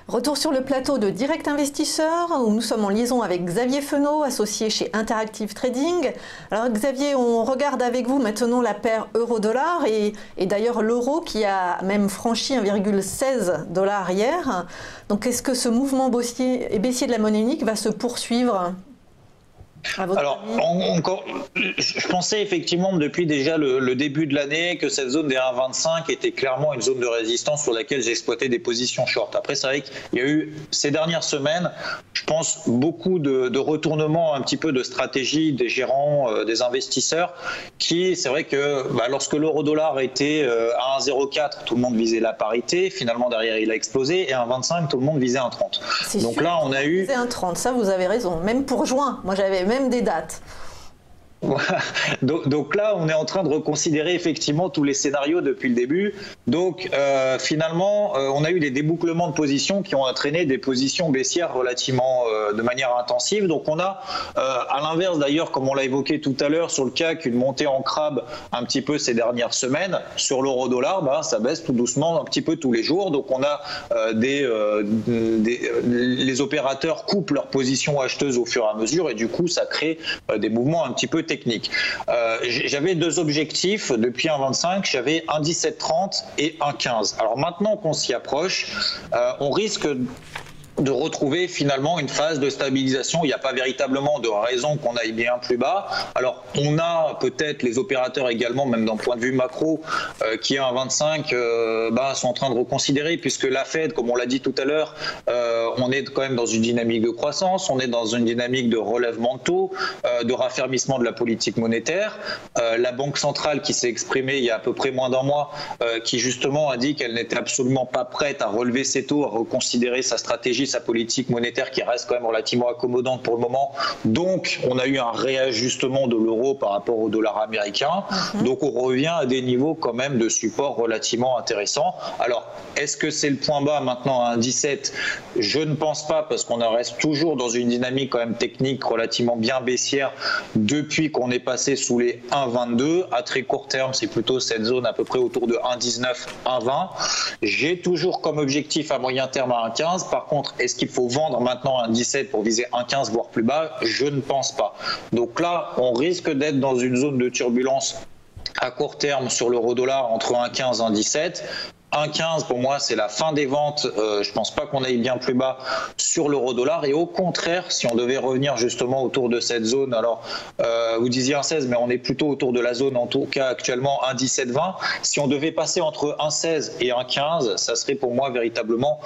Retour sur le plateau de Direct Investisseur, où nous sommes en liaison avec Xavier Fenot, associé chez Interactive Trading. Alors Xavier, on regarde avec vous maintenant la paire euro-dollar et d'ailleurs l'euro qui a même franchi 1,16 $ hier. Donc est-ce que ce mouvement baissier de la monnaie unique va se poursuivre ? Alors, je pensais effectivement depuis déjà le début de l'année que cette zone des 1,25 était clairement une zone de résistance sur laquelle j'exploitais des positions short. Après, c'est vrai qu'il y a eu ces dernières semaines, je pense, beaucoup de retournements un petit peu de stratégie des gérants, des investisseurs, qui, c'est vrai que lorsque l'euro-dollar était à 1,04, tout le monde visait la parité. Finalement, derrière, il a explosé. Et à 1,25, tout le monde visait 1,30. Donc là, on a eu... 1,30, ça vous avez raison. Même pour juin, moi j'avais même des dates. Donc là, on est en train de reconsidérer effectivement tous les scénarios depuis le début. Donc finalement, on a eu des débouclements de positions qui ont entraîné des positions baissières relativement de manière intensive. Donc on a, à l'inverse d'ailleurs, comme on l'a évoqué tout à l'heure sur le CAC, une montée en crabe un petit peu ces dernières semaines. Sur l'euro-dollar, ça baisse tout doucement un petit peu tous les jours. Donc on a les opérateurs coupent leurs positions acheteuses au fur et à mesure et du coup ça crée des mouvements un petit peu technique. J'avais deux objectifs depuis 1,25, j'avais 1,1730 et 1,15. Alors maintenant qu'on s'y approche, on risque de retrouver finalement une phase de stabilisation. Il n'y a pas véritablement de raison qu'on aille bien plus bas. Alors, on a peut-être les opérateurs également, même d'un point de vue macro, qui à 1,25 sont en train de reconsidérer, puisque la Fed, comme on l'a dit tout à l'heure, on est quand même dans une dynamique de croissance, on est dans une dynamique de relèvement de taux, de raffermissement de la politique monétaire. La Banque centrale qui s'est exprimée il y a à peu près moins d'un mois, qui justement a dit qu'elle n'était absolument pas prête à relever ses taux, à reconsidérer sa stratégie, sa politique monétaire qui reste quand même relativement accommodante pour le moment. Donc, on a eu un réajustement de l'euro par rapport au dollar américain. Donc, on revient à des niveaux quand même de support relativement intéressants. Alors, est-ce que c'est le point bas maintenant à 1,17 ? Je ne pense pas, parce qu'on reste toujours dans une dynamique quand même technique relativement bien baissière depuis qu'on est passé sous les 1,22. À très court terme, c'est plutôt cette zone à peu près autour de 1,19, 1,20. J'ai toujours comme objectif à moyen terme à 1,15. Par contre, est-ce qu'il faut vendre maintenant à 1,17 pour viser 1,15 voire plus bas ? Je ne pense pas. Donc là, on risque d'être dans une zone de turbulence à court terme sur l'euro-dollar entre 1,15 et 1,17. 1,15 pour moi c'est la fin des ventes, je pense pas qu'on aille bien plus bas sur l'euro-dollar et au contraire si on devait revenir justement autour de cette zone, alors vous disiez 1,16 mais on est plutôt autour de la zone en tout cas actuellement 1,1720, si on devait passer entre 1,16 et 1,15 ça serait pour moi véritablement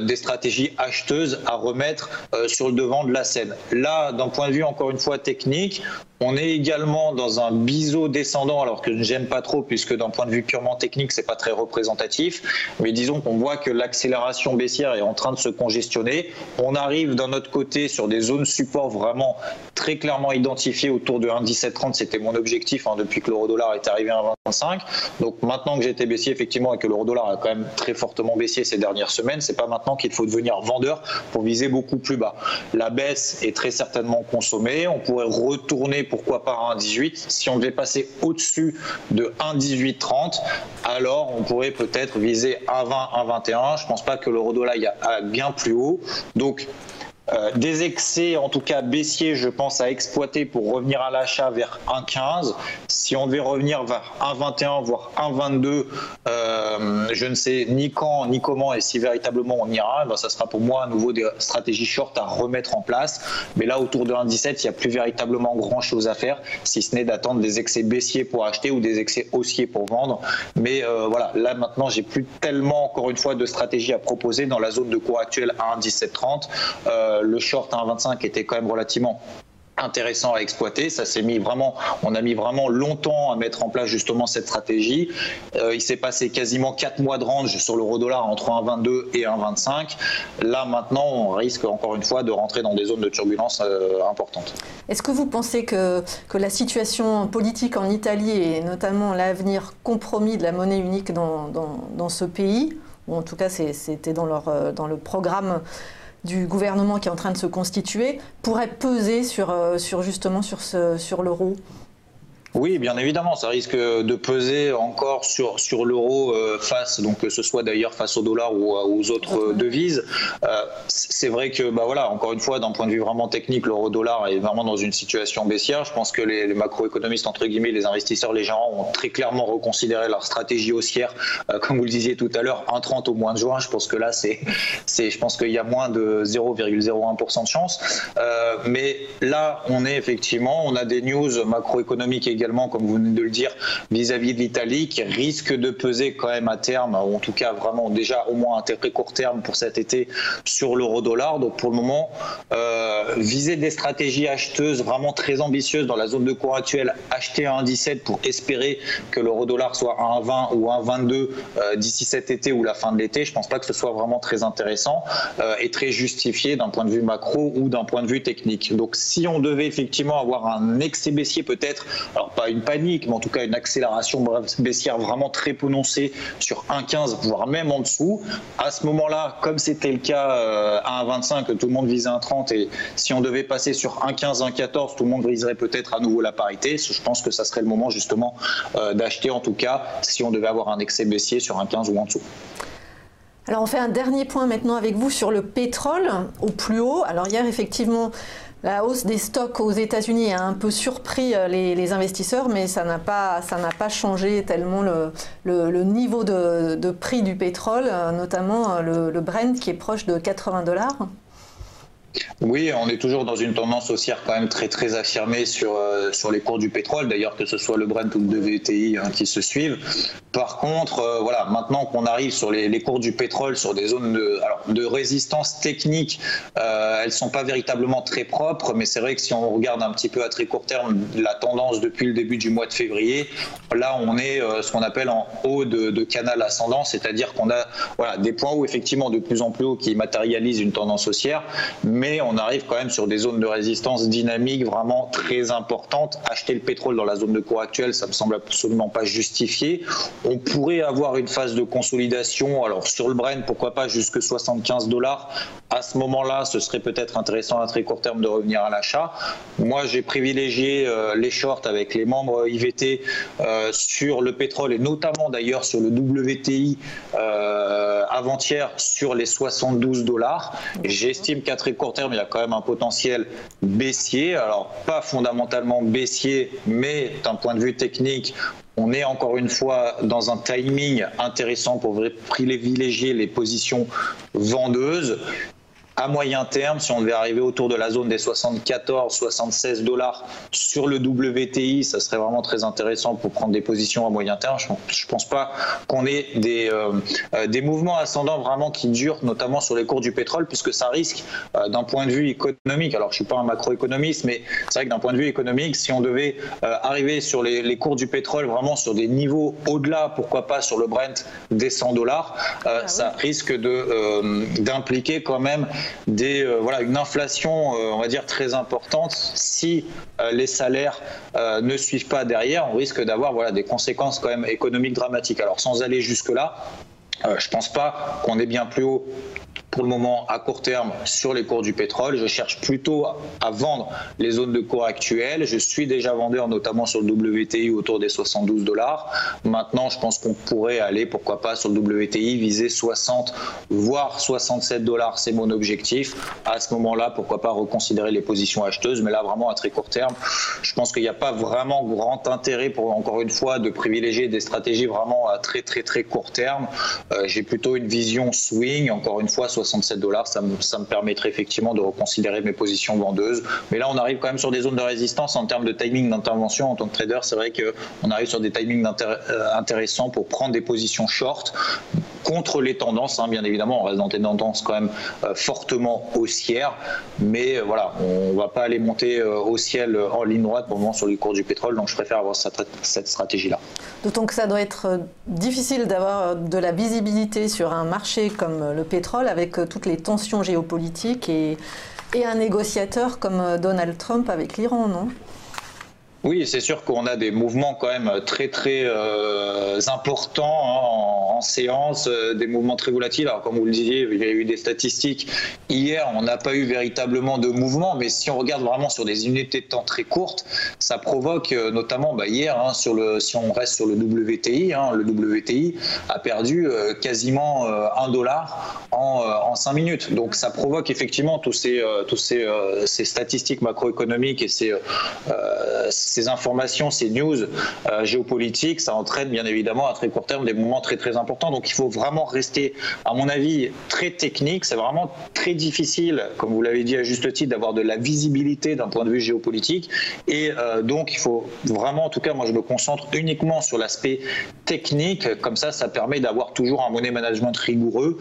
des stratégies acheteuses à remettre sur le devant de la scène. Là d'un point de vue encore une fois technique, on est également dans un biseau descendant, alors que j'aime pas trop, puisque d'un point de vue purement technique, c'est pas très représentatif. Mais disons qu'on voit que l'accélération baissière est en train de se congestionner. On arrive d'un autre côté sur des zones support vraiment très clairement identifiées autour de 1,1730. C'était mon objectif depuis que l'euro-dollar est arrivé à 1,25. Donc maintenant que j'étais baissier, effectivement, et que l'euro-dollar a quand même très fortement baissé ces dernières semaines, c'est pas maintenant qu'il faut devenir vendeur pour viser beaucoup plus bas. La baisse est très certainement consommée. On pourrait retourner pourquoi pas à 1,18. Si on devait passer au-dessus de 1,1830, alors on pourrait peut-être viser 1,20, 1,21. Je pense pas que l'euro-dollar aille bien plus haut. Donc des excès, en tout cas baissiers, je pense à exploiter pour revenir à l'achat vers 1,15. Si on devait revenir vers 1,21 voire 1,22, je ne sais ni quand ni comment et si véritablement on ira, ça sera pour moi à nouveau des stratégies short à remettre en place. Mais là autour de 1,17, il n'y a plus véritablement grand chose à faire, si ce n'est d'attendre des excès baissiers pour acheter ou des excès haussiers pour vendre. Mais voilà, là maintenant j'ai plus tellement encore une fois de stratégie à proposer dans la zone de cours actuelle à 1,1730. Le short à 1,25 était quand même relativement intéressant à exploiter. Ça s'est mis vraiment, on a mis vraiment longtemps à mettre en place justement cette stratégie. Il s'est passé quasiment 4 mois de range sur l'euro-dollar entre 1,22 et 1,25. Là maintenant, on risque encore une fois de rentrer dans des zones de turbulence importantes. Est-ce que vous pensez que la situation politique en Italie et notamment l'avenir compromis de la monnaie unique dans ce pays, ou en tout cas c'était dans le programme du gouvernement qui est en train de se constituer, pourrait peser sur l'euro ? Oui, bien évidemment, ça risque de peser encore sur l'euro face, donc que ce soit d'ailleurs face au dollar ou aux autres devises. C'est vrai que, voilà, encore une fois, d'un point de vue vraiment technique, l'euro-dollar est vraiment dans une situation baissière. Je pense que les macroéconomistes, entre guillemets, les investisseurs, les gérants ont très clairement reconsidéré leur stratégie haussière. Comme vous le disiez tout à l'heure, 1,30 au mois de juin, je pense que là, je pense qu'il y a moins de 0,01% de chance. Mais là, on a des news macroéconomiques également, comme vous venez de le dire, vis-à-vis de l'Italie, qui risque de peser quand même à terme, ou en tout cas vraiment déjà au moins à très court terme pour cet été sur l'euro-dollar. Donc pour le moment, viser des stratégies acheteuses vraiment très ambitieuses dans la zone de cours actuelle, acheter à 1,17 pour espérer que l'euro-dollar soit à 1,20 ou 1,22 d'ici cet été ou la fin de l'été, je ne pense pas que ce soit vraiment très intéressant et très justifié d'un point de vue macro ou d'un point de vue technique. Donc si on devait effectivement avoir un excès baissier peut-être, alors pas une panique, mais en tout cas une accélération baissière vraiment très prononcée sur 1,15, voire même en dessous. À ce moment-là, comme c'était le cas à 1,25, tout le monde visait 1,30, et si on devait passer sur 1,15, 1,14, tout le monde viserait peut-être à nouveau la parité. Je pense que ça serait le moment justement d'acheter, en tout cas, si on devait avoir un excès baissier sur 1,15 ou en dessous. Alors on fait un dernier point maintenant avec vous sur le pétrole au plus haut. Alors hier, effectivement, la hausse des stocks aux États-Unis a un peu surpris les investisseurs, mais ça n'a pas changé tellement le niveau de prix du pétrole, notamment le Brent qui est proche de 80 $. Oui, on est toujours dans une tendance haussière quand même très très affirmée sur les cours du pétrole, d'ailleurs que ce soit le Brent ou le WTI qui se suivent. Par contre, voilà, maintenant qu'on arrive sur les cours du pétrole, sur des zones de résistance technique, elles ne sont pas véritablement très propres, mais c'est vrai que si on regarde un petit peu à très court terme la tendance depuis le début du mois de février, là on est ce qu'on appelle en haut de canal ascendant, c'est-à-dire qu'on a des points hauts effectivement de plus en plus hauts qui matérialisent une tendance haussière, mais on arrive quand même sur des zones de résistance dynamiques vraiment très importantes. Acheter le pétrole dans la zone de cours actuelle, ça me semble absolument pas justifié. On pourrait avoir une phase de consolidation, alors sur le Brent, pourquoi pas jusque 75 $. À ce moment-là, ce serait peut-être intéressant à très court terme de revenir à l'achat. Moi, j'ai privilégié les shorts avec les membres IVT sur le pétrole et notamment d'ailleurs sur le WTI avant-hier sur les 72 $. J'estime qu'à très court terme, il y a quand même un potentiel baissier. Alors, pas fondamentalement baissier, mais d'un point de vue technique, on est encore une fois dans un timing intéressant pour privilégier les positions vendeuses. À moyen terme, si on devait arriver autour de la zone des 74-76 $ sur le WTI, ça serait vraiment très intéressant pour prendre des positions à moyen terme. Je ne pense pas qu'on ait des mouvements ascendants vraiment qui durent, notamment sur les cours du pétrole, puisque ça risque d'un point de vue économique. Alors, je ne suis pas un macroéconomiste, mais c'est vrai que d'un point de vue économique, si on devait arriver sur les cours du pétrole vraiment sur des niveaux au-delà, pourquoi pas sur le Brent des 100 $, ça risque d'impliquer quand même une inflation, on va dire, très importante. Si les salaires ne suivent pas derrière, on risque d'avoir des conséquences quand même économiques dramatiques. Alors sans aller jusque-là, je ne pense pas qu'on est bien plus haut pour le moment à court terme sur les cours du pétrole. Je cherche plutôt à vendre les zones de cours actuelles. Je suis déjà vendeur notamment sur le WTI autour des 72 $. Maintenant, je pense qu'on pourrait aller, pourquoi pas, sur le WTI, viser 60 voire 67 $. C'est mon objectif. À ce moment-là, pourquoi pas reconsidérer les positions acheteuses. Mais là, vraiment à très court terme, je pense qu'il n'y a pas vraiment grand intérêt pour, encore une fois, de privilégier des stratégies vraiment à très très très court terme. J'ai plutôt une vision swing, encore une fois, 67 $, ça me permettrait effectivement de reconsidérer mes positions vendeuses. Mais là, on arrive quand même sur des zones de résistance en termes de timing d'intervention. En tant que trader, c'est vrai qu'on arrive sur des timings intéressants pour prendre des positions short contre les tendances. Bien évidemment, on reste dans des tendances quand même fortement haussières. Mais voilà, on ne va pas aller monter au ciel en ligne droite pour le moment sur les cours du pétrole. Donc, je préfère avoir cette stratégie-là. D'autant que ça doit être difficile d'avoir de la visibilité sur un marché comme le pétrole avec toutes les tensions géopolitiques et un négociateur comme Donald Trump avec l'Iran, non ? Oui, c'est sûr qu'on a des mouvements quand même très importants en séance, des mouvements très volatiles. Alors comme vous le disiez, il y a eu des statistiques. Hier, on n'a pas eu véritablement de mouvement, mais si on regarde vraiment sur des unités de temps très courtes, ça provoque notamment hier, si on reste sur le WTI, le WTI a perdu quasiment $1 en 5 minutes. Donc ça provoque effectivement tous ces statistiques macroéconomiques et ces informations, ces news géopolitiques, ça entraîne bien évidemment à très court terme des mouvements très importants. Donc il faut vraiment rester, à mon avis, très technique. C'est vraiment très difficile, comme vous l'avez dit à juste titre, d'avoir de la visibilité d'un point de vue géopolitique. Et donc il faut vraiment, en tout cas, moi je me concentre uniquement sur l'aspect technique. Comme ça permet d'avoir toujours un money management rigoureux,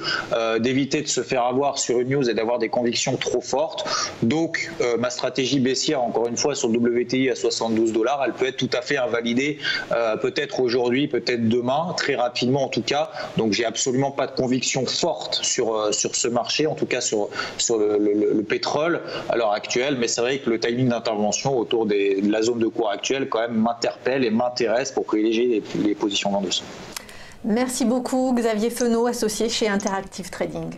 d'éviter de se faire avoir sur une news et d'avoir des convictions trop fortes. Donc ma stratégie baissière, encore une fois, sur le WTI à $72, elle peut être tout à fait invalidée, peut-être aujourd'hui, peut-être demain, très rapidement en tout cas. Donc j'ai absolument pas de conviction forte sur ce marché, en tout cas sur le pétrole à l'heure actuelle, mais c'est vrai que le timing d'intervention autour de la zone de cours actuelle quand même m'interpelle et m'intéresse pour privilégier les positions vendeuses. Merci beaucoup Xavier Fenot, associé chez Interactive Trading.